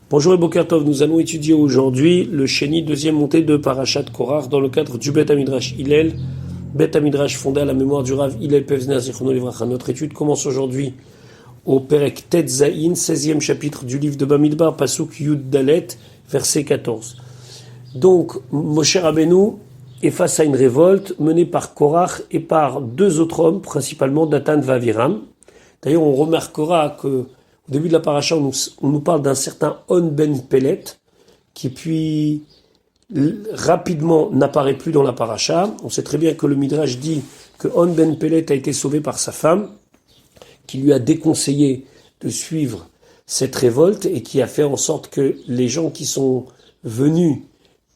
Bonjour et Boker Tov, nous allons étudier aujourd'hui le Sheni, deuxième montée de Parashat Korach, dans le cadre du Bet Hamidrash Hillel, Bet Hamidrash fondé à la mémoire du Rav Hillel Pevzner Zichrono Livracha. Notre étude commence aujourd'hui au Perek Tet Zayin, 16e chapitre du livre de Bamidbar, Pasuk Yud Dalet, verset 14. Donc, Moshe Rabbeinu est face à une révolte menée par Korach et par deux autres hommes, principalement Datan et Aviram. D'ailleurs, on remarquera que au début de la paracha, on nous parle d'un certain On Ben Pelet, qui puis rapidement n'apparaît plus dans la paracha. On sait très bien que le Midrash dit que On Ben Pelet a été sauvé par sa femme, qui lui a déconseillé de suivre cette révolte et qui a fait en sorte que les gens qui sont venus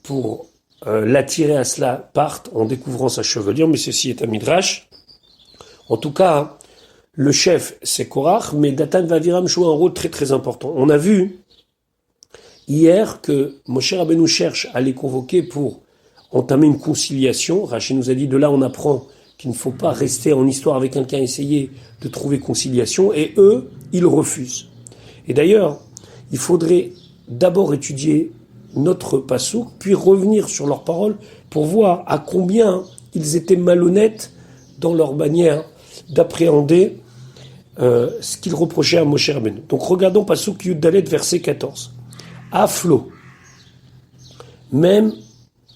pour l'attirer à cela partent en découvrant sa chevelure, mais ceci est un Midrash. En tout cas, le chef, c'est Korach, mais Datan et Aviram jouent un rôle très très important. On a vu hier que Moshe Rabbeinu cherche à les convoquer pour entamer une conciliation. Rachid nous a dit, de là on apprend qu'il ne faut pas rester en histoire avec quelqu'un, essayer de trouver conciliation, et eux, ils refusent. Et d'ailleurs, il faudrait d'abord étudier notre pasouk, puis revenir sur leurs paroles pour voir à combien ils étaient malhonnêtes dans leur manière d'appréhender ce qu'il reprochait à Moshe Rabbeinu. Donc regardons Pasuk Yud Dalet, verset 14. Aflo, même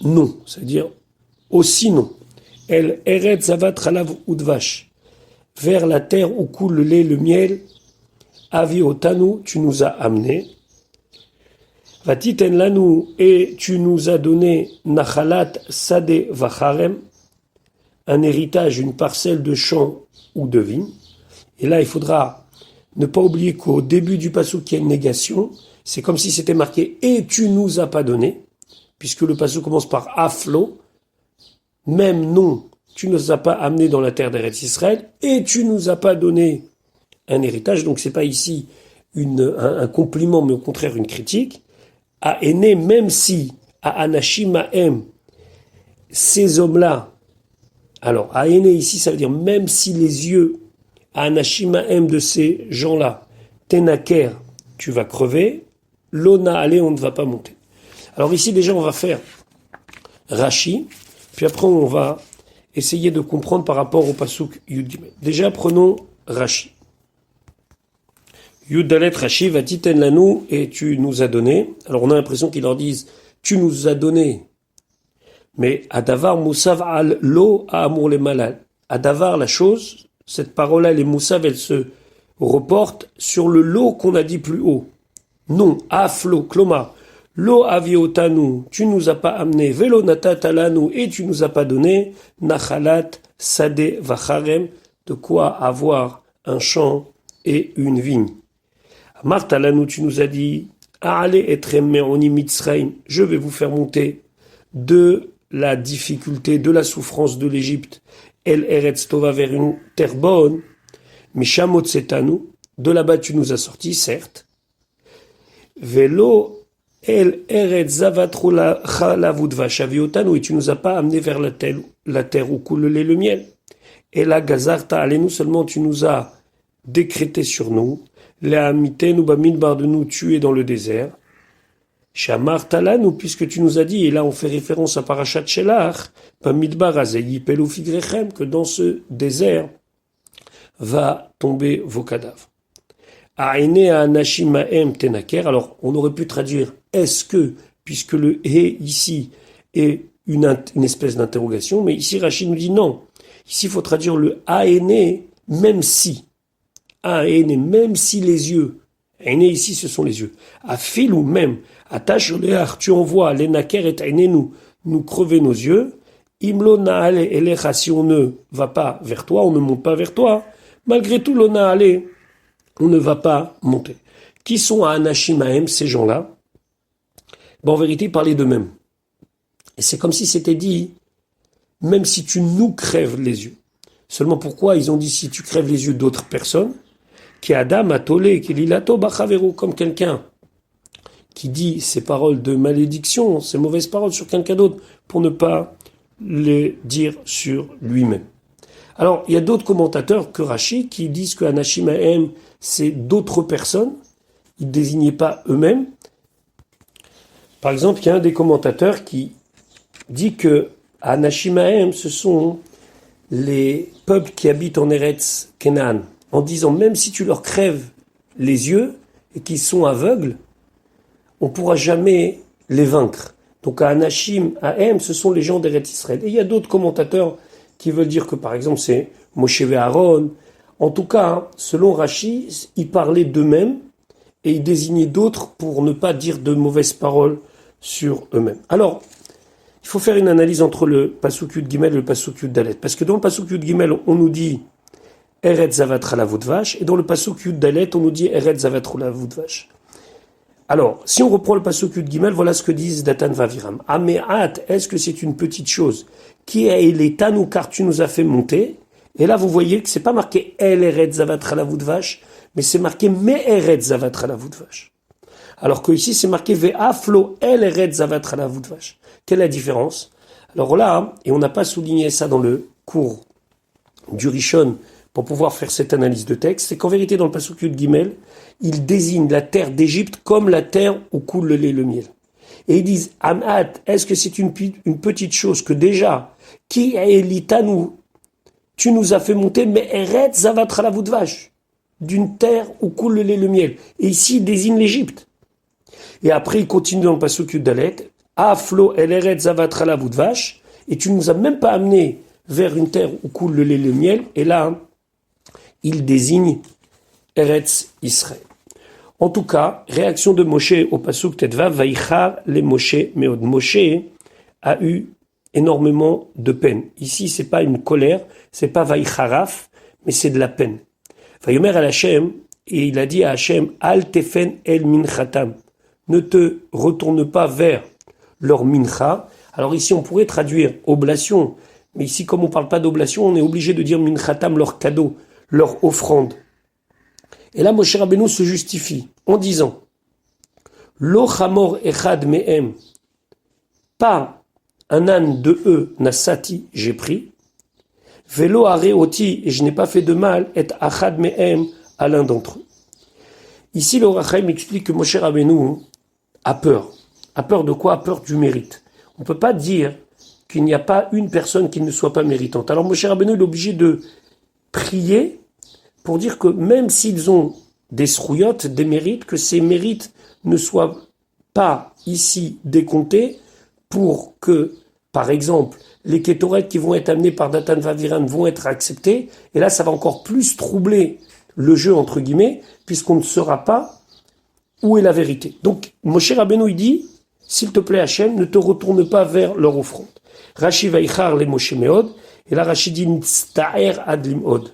non, c'est-à-dire aussi non. El Eretz Zavat Chalav Udvash, vers la terre où coule le lait, le miel. Avi Otanu, tu nous as amenés. Vatiten Lanu, et tu nous as donné Nachalat Sade Vacharem, un héritage, une parcelle de champs ou de vignes. Et là, il faudra ne pas oublier qu'au début du passouk, il y a une négation. C'est comme si c'était marqué « et tu nous as pas donné », puisque le passouk commence par « aflo », même non, tu ne nous as pas amené dans la terre d'Eretz Israël, et tu nous as pas donné un héritage. Donc c'est pas ici un compliment, mais au contraire une critique. À Aîné, même si à Anashim Ahem, ces hommes-là, alors à Aîné ici, ça veut dire même si les yeux à Anashimahem de ces gens-là, Tenaker, tu vas crever, Lona, allez, on ne va pas monter. Alors ici, déjà, on va faire Rashi, puis après, on va essayer de comprendre par rapport au Pasuk Yud Gimel. Déjà, prenons Rashi. Yud Dalet Rashi, va titen lanu, et tu nous as donné. Alors, on a l'impression qu'ils leur disent, tu nous as donné. Mais Adavar Moussav al lo a amour les malal. Adavar, la chose, cette parole-là, les moussav, elle se reporte sur le lot qu'on a dit plus haut. Non, aflo, kloma, lo aviotanu, tu nous as pas amené, velo natatalanu, et tu nous as pas donné, nachalat, sade, vacharem, de quoi avoir un champ et une vigne. Martalanu, tu nous as dit, aale etrem me'oni mitzraim, je vais vous faire monter de la difficulté, de la souffrance de l'Égypte, El Eretz Tova, vers une terre bonne, Mishamot Setanu, de là-bas tu nous as sortis, certes. Velo El Eretz Zavatro Chalavudva Shaviotanu, et tu nous as pas amené vers la terre où coule le lait, le miel. Et la Gazarta, allez-nous seulement, tu nous as décrété sur nous, la Mitenu Bamidbar, de nous tuer dans le désert. Shamar Talanu, puisque tu nous as dit, et là on fait référence à Parashat Shelach, Bamidbar Azeyi Pelou Figrechem, que dans ce désert va tomber vos cadavres. Aïne Anashim Ahem Tenaker, alors on aurait pu traduire est-ce que, puisque le He ici est une espèce d'interrogation, mais ici Rachid nous dit non. Ici il faut traduire le Aïne, même si. Aïne, même si les yeux. Aïne ici ce sont les yeux. Afil ou même. Attache léar, tu envoies les naker et aïne nous crever nos yeux. Imlo naale elecha, si on ne va pas vers toi, on ne monte pas vers toi. Malgré tout, lo naale, on ne va pas monter. Qui sont à Anashimahem, ces gens-là? Ben, en vérité, ils parlaient d'eux-mêmes. Et c'est comme si c'était dit, même si tu nous crèves les yeux. Seulement pourquoi ils ont dit si tu crèves les yeux d'autres personnes, qui Adam a tolé, qui lilato bachavero, comme quelqu'un qui dit ces paroles de malédiction, ces mauvaises paroles sur quelqu'un d'autre, pour ne pas les dire sur lui-même. Alors, il y a d'autres commentateurs que Rashi qui disent que Anashim Ahem, c'est d'autres personnes, ils ne désignaient pas eux-mêmes, Par exemple, il y a un des commentateurs qui dit que Anashimahem, ce sont les peuples qui habitent en Eretz Kenan, en disant même si tu leur crèves les yeux et qu'ils sont aveugles, on ne pourra jamais les vaincre. Donc à Anashim, à M, ce sont les gens d'Eretz Israël. Et il y a d'autres commentateurs qui veulent dire que par exemple c'est Moshe et Aaron. En tout cas, selon Rashi, ils parlaient d'eux-mêmes et ils désignaient d'autres pour ne pas dire de mauvaises paroles sur eux-mêmes. Alors, il faut faire une analyse entre le Pasuk Yud Gimel et le Pasuk Yud Dalet. Parce que dans le Pasuk Yud Gimel, on nous dit Eretz Zavatra la Vache, et dans le Pasuk Yud Dalet, on nous dit Eretz Zavatra la Vache. Alors, si on reprend le Pasuk Yud Gimel, voilà ce que disent Datan Vaviram. Ameat, est-ce que c'est une petite chose qui est l'étanou car tu nous as fait monter? Et là, vous voyez que c'est pas marqué El Eretz Zavatra la Vache, mais c'est marqué Me Eretz Zavatra la Vache. Alors que ici, c'est marqué Ve'aflo El Eretz Zavatra la Vache. Quelle est la différence? Alors là, et on n'a pas souligné ça dans le cours du Rishon pour pouvoir faire cette analyse de texte, c'est qu'en vérité, dans le Pasuk Yud Gimel, ils désignent la terre d'Égypte comme la terre où coule le lait et le miel. Et ils disent, Amat, est-ce que c'est une petite chose que déjà, qui est l'Itanou, tu nous as fait monter, mais Eretz Zavatra la Vache, d'une terre où coule le lait et le miel. Et ici, ils désignent l'Égypte. Et après, ils continuent dans le Pasuk Yud Dalet, Aflo el Eretz Zavatra la Vache, et tu nous as même pas amené vers une terre où coule le lait et le miel. Et là, il désigne Eretz Israël. En tout cas, réaction de Moshe au Pasuk Tetvav, Vaïchar les Moshe Meod. Moshe a eu énormément de peine. Ici, c'est pas une colère, c'est pas Vaïcharaf, mais c'est de la peine. Vayomer al Hashem, et il a dit à Hashem, Al tefen el minchatam, ne te retourne pas vers leur mincha. Alors ici, on pourrait traduire oblation, mais ici, comme on ne parle pas d'oblation, on est obligé de dire minchatam, leur cadeau, leur offrande. Et là, Moshe Rabbeinu se justifie en disant Lo chamor echad mehem, pas un âne de eux, nasati, j'ai pris, velo areoti, et je n'ai pas fait de mal, et achad mehem, à l'un d'entre eux. Ici, le Rachaim explique que Moshe Rabbeinu a peur. A peur de quoi? A peur du mérite. On ne peut pas dire qu'il n'y a pas une personne qui ne soit pas méritante. Alors Moshe Rabbeinu est obligé de prier pour dire que même s'ils ont des srouillottes, des mérites, que ces mérites ne soient pas ici décomptés pour que, par exemple, les kétorètes qui vont être amenés par Datan Vaviran vont être acceptés. Et là, ça va encore plus troubler le jeu, entre guillemets, puisqu'on ne saura pas où est la vérité. Donc, Moshe Rabbeinu, il dit, s'il te plaît, Hachem, ne te retourne pas vers leur offrande. Rashi Vaïchar les Moshe Meod, et là, Rashi dit, Nitsta'er ad lim'od.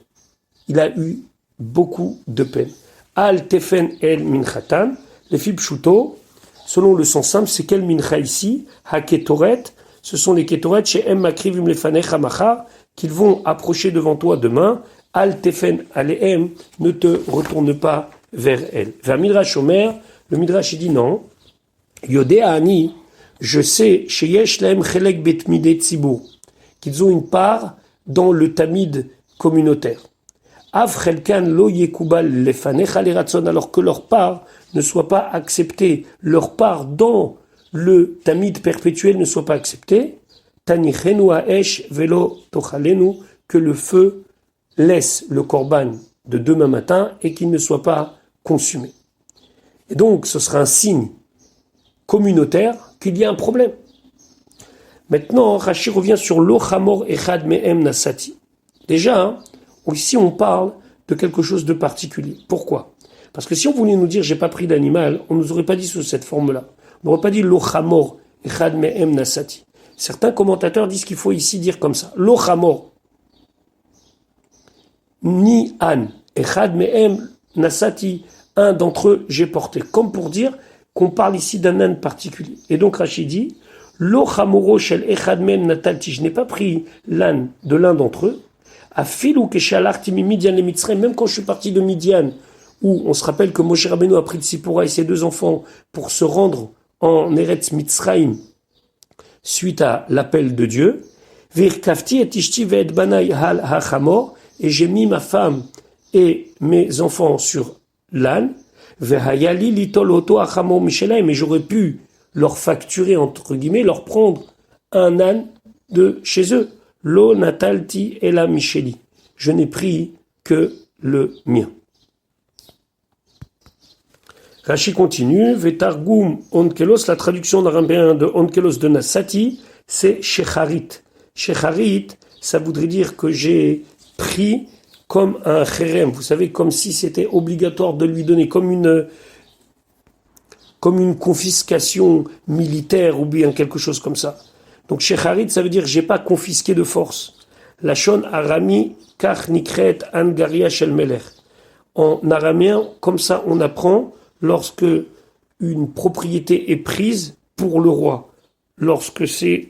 Il a eu beaucoup de peine. Al tefen el minchatan, les filles pshuto, selon le sens simple, c'est quel mincha ici? Ha ketoret, ce sont les ketoret chez em makrivim lefanecha machar, qu'ils vont approcher devant toi demain. Al tefen alehem, ne te retourne pas vers elle. Vers Midrash Omer, le Midrash il dit non. Yodé ani, je sais, chez yesh lahem chelek betmide tzibur, qu'ils ont une part dans le tamid communautaire. Avchelkan lo yekubal lefanecha leratzon, alors que leur part ne soit pas acceptée, leur part dans le tamid perpétuel ne soit pas acceptée. Tanichenu haesh velo tochalenu, que le feu laisse le korban de demain matin et qu'il ne soit pas consumé. Et donc, ce sera un signe communautaire qu'il y a un problème. Maintenant, Rashi revient sur lo chamor echad mehem nasati. Déjà, ici on parle de quelque chose de particulier. Pourquoi? Parce que si on voulait nous dire j'ai pas pris d'animal, on nous aurait pas dit sous cette forme-là. On n'aurait pas dit lo chamor echad mehem nasati. Certains commentateurs disent qu'il faut ici dire comme ça. Lo chamor ni an echad mehem nasati, un d'entre eux j'ai porté. Comme pour dire qu'on parle ici d'un âne particulier. Et donc Rashi dit lo chamoro shel echad mehem natalti, je n'ai pas pris l'âne de l'un d'entre eux. Afilou keshalarti mi Midian le Mitzrayim, même quand je suis parti de Midian, où on se rappelle que Moshe Rabbeinu a pris de Sipora et ses deux enfants pour se rendre en Eretz Mitzrayim suite à l'appel de Dieu. Virkafti et ishti ve'et banai hal hachamor, et j'ai mis ma femme et mes enfants sur l'âne. Vehayali litol oto hachamor mishelaim, et j'aurais pu leur facturer, entre guillemets, leur prendre un âne de chez eux. Lo natalti ela micheli. Je n'ai pris que le mien. Rashi continue, Vetargum onkelos, la traduction d'araméen de onkelos de Nasati, c'est shecharit. Shecharit, ça voudrait dire que j'ai pris comme un cherem, vous savez, comme si c'était obligatoire de lui donner, comme une confiscation militaire ou bien quelque chose comme ça. Donc shecharit, ça veut dire j'ai pas confisqué de force. Lachon arami kach nikret angaria shel melech. En araméen, comme ça on apprend lorsque une propriété est prise pour le roi, lorsque c'est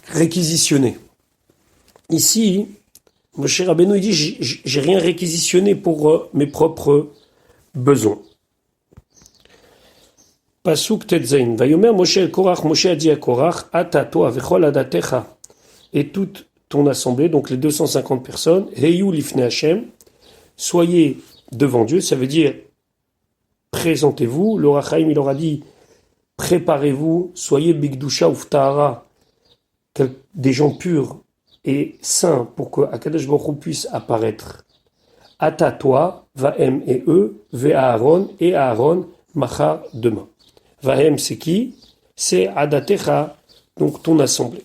réquisitionné. Ici, Moshe Rabbeinu dit j'ai rien réquisitionné pour mes propres besoins. Pasuk Tetzain. Vayomer Moshe el Korach, Moshe a dit à Korach, Ata toi vechol adatecha, et toute ton assemblée, donc les 250 personnes, Heyu lifne Hashem, soyez devant Dieu, ça veut dire présentez-vous. Le Rachaim, il leur a dit préparez-vous, soyez bigdusha uftahara, des gens purs et saints pour que Akadosh Baruch Hu puisse apparaître. Ata toi, Vahem et eux, Ve Aaron et Aaron, Machar demain. Vahem c'est qui? C'est Adatecha, donc ton assemblée.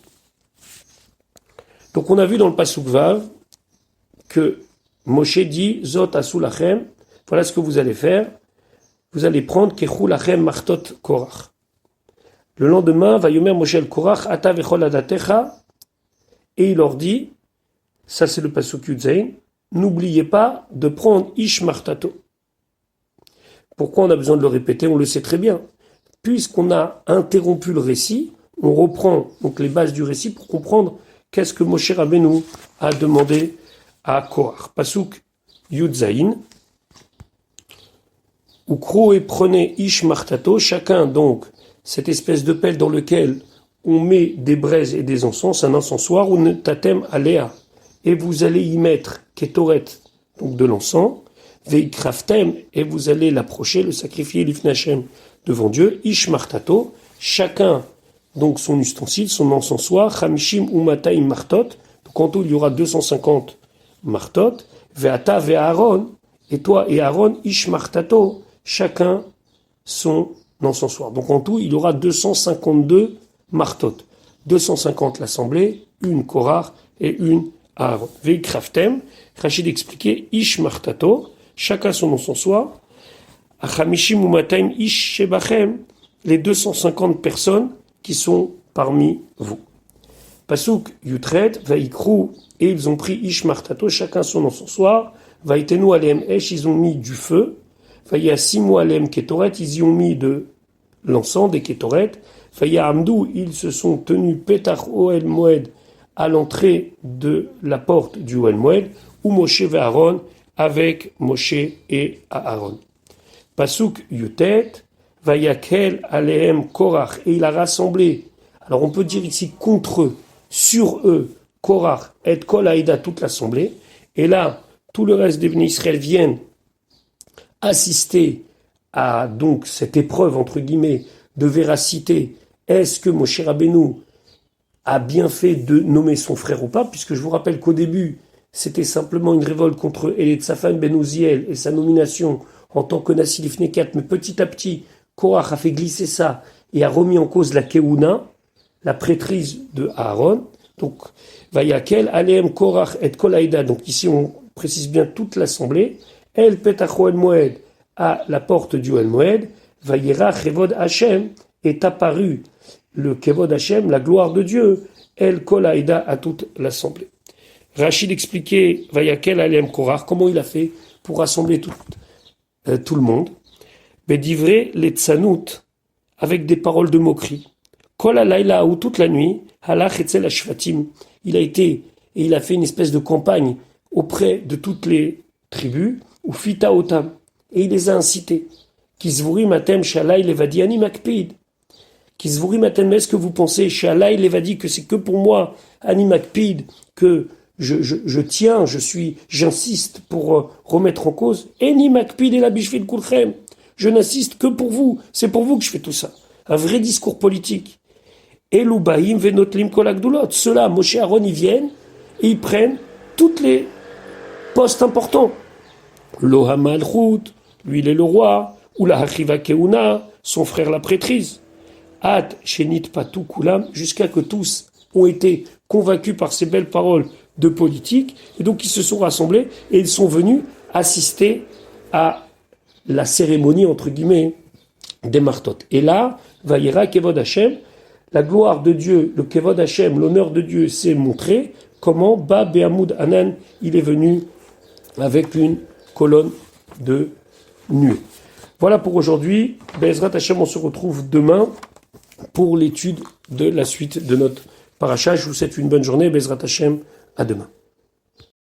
Donc on a vu dans le Pasuk Vav que Moshe dit Zot asulachem, voilà ce que vous allez faire. Vous allez prendre Kechu lachem martot Korach. Le lendemain, va yomer Moshe el Korach, Ata vechol adatecha, et il leur dit, ça c'est le Pasuk Yudzain, n'oubliez pas de prendre Ish Martato. Pourquoi on a besoin de le répéter? On le sait très bien. Puisqu'on a interrompu le récit, on reprend donc les bases du récit pour comprendre qu'est-ce que Moshe Rabbeinu a demandé à Korach. Pasuk Yudzain. Ukro et prenez Ish Martato, chacun donc cette espèce de pelle dans lequel on met des braises et des encens, un encensoir, ou ne tatem aléa, et vous allez y mettre ketoret, donc de l'encens, veikraftem, et vous allez l'approcher, le sacrifier l'ifnachem devant Dieu, Ish Martato, chacun donc son ustensile, son encensoir, chamishim umataim martot, donc en tout il y aura 250 martot, veata ve'aaron, et toi et Aaron, Ish Martato, chacun son encensoir. Donc en tout, il y aura 252 martot. 250 l'assemblée, une Korach et une Aaron. Veikraftem, Rachid expliquait, Ish Martato, chacun son encensoir, Achamishim Umataim Ish Shebachem, les 250 personnes qui sont parmi vous. Pasuk Yutret, Vaikru, et ils ont pris Ish Martato, chacun son encensoir, Vaitenu Alem Esh, ils ont mis du feu, Vaya Simu Alem Ketoret, ils y ont mis de l'encens, des Ketoret, Vaya Amdou, ils se sont tenus Petach Oel Moed à l'entrée de la porte du Oel Moed, ou Moshe et Aaron, avec Moshe et Aaron. Pasuk Yutet, Vayakel Alehem Korach, et il a rassemblé, alors on peut dire ici contre eux, sur eux, Korach et Kol Haïda, toute l'assemblée, et là, tout le reste des bénis Israël viennent assister à donc cette épreuve, entre guillemets, de véracité. Est-ce que Moshe Rabbeinu a bien fait de nommer son frère ou pas? Puisque je vous rappelle qu'au début, c'était simplement une révolte contre Elitzaphan ben Uziel et sa nomination en tant que Nassi Lifnei Kat, mais petit à petit, Korach a fait glisser ça et a remis en cause la Keuna, la prêtrise de Aaron. Donc, Vayakel, Aleem Korach et Kol Haïda. Donc ici, on précise bien toute l'assemblée. El Petach Oel Moed, à la porte du Oel Moed, Vayera Kevod Hashem, est apparu le Kevod Hashem, la gloire de Dieu, El Kol Haïda, à toute l'assemblée. Rachid expliquait, Vayakel Aleem Korach, comment il a fait pour rassembler tout le monde. Bedivré les tzanout, avec des paroles de moquerie. Kol Halayla, ou toute la nuit, Halach etzel Ashvatim, il a été, et il a fait une espèce de campagne auprès de toutes les tribus, ou Fita Otam, et il les a incités. Kisvuri Matem Shalai Levadi Ani Makpid. Kisvuri Matem, est-ce que vous pensez, Shalai Levadi, que c'est que pour moi, Ani Makpid, que je tiens, j'insiste pour remettre en cause. Eni Makpid et la Bishvil Kulchem. Je n'assiste que pour vous. C'est pour vous que je fais tout ça. Un vrai discours politique. Eloubaïm venotlim kolagdulot. Ceux-là, Moshe et Aaron, ils viennent et ils prennent toutes les postes importants. Lohama al-Khout, lui il est le roi. Ou la Hachiva Keuna, son frère la prêtrise. At Shenit Patou Kulam, jusqu'à que tous ont été convaincus par ces belles paroles de politique. Et donc ils se sont rassemblés et ils sont venus assister à la cérémonie, entre guillemets, des martot. Et là, Vayera Kevod Hashem, la gloire de Dieu, le Kevod Hashem, l'honneur de Dieu s'est montré. Comment Ba Behamoud Hanan, il est venu avec une colonne de nuée. Voilà pour aujourd'hui. Be'ezrat Hashem, on se retrouve demain pour l'étude de la suite de notre paracha. Je vous souhaite une bonne journée. Be'ezrat Hashem, à demain.